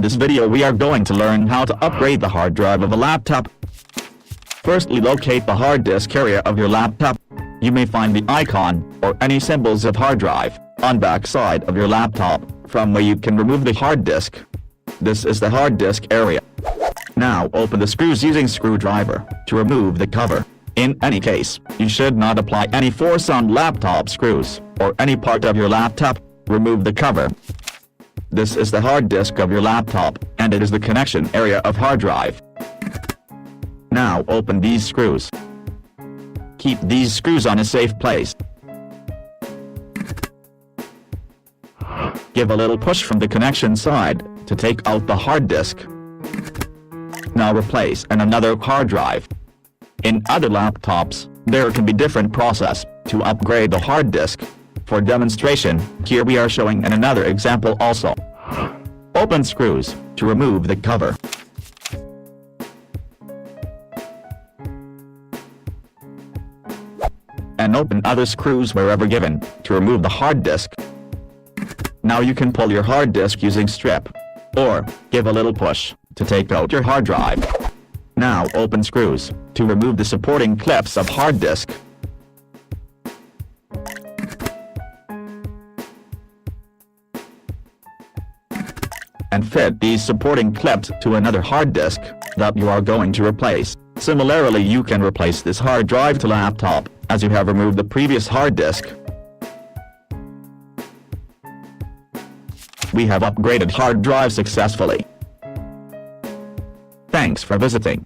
In this video we are going to learn how to upgrade the hard drive of a laptop. Firstly, locate the hard disk area of your laptop. You may find the icon, or any symbols of hard drive, on back side of your laptop, from where you can remove the hard disk. This is the hard disk area. Now open the screws using screwdriver, to remove the cover. In any case, you should not apply any force on laptop screws, or any part of your laptop. Remove the cover. This is the hard disk of your laptop, and it is the connection area of hard drive. Now open these screws. Keep these screws on a safe place. Give a little push from the connection side, to take out the hard disk. Now replace another hard drive. In other laptops, there can be different process, to upgrade the hard disk. For demonstration, here we are showing another example also. Open screws, to remove the cover. And open other screws wherever given, to remove the hard disk. Now you can pull your hard disk using strip, or give a little push, to take out your hard drive. Now open screws, to remove the supporting clips of hard disk. And fit these supporting clips to another hard disk that you are going to replace. Similarly, you can replace this hard drive to laptop, as you have removed the previous hard disk. We have upgraded hard drive successfully. Thanks for visiting.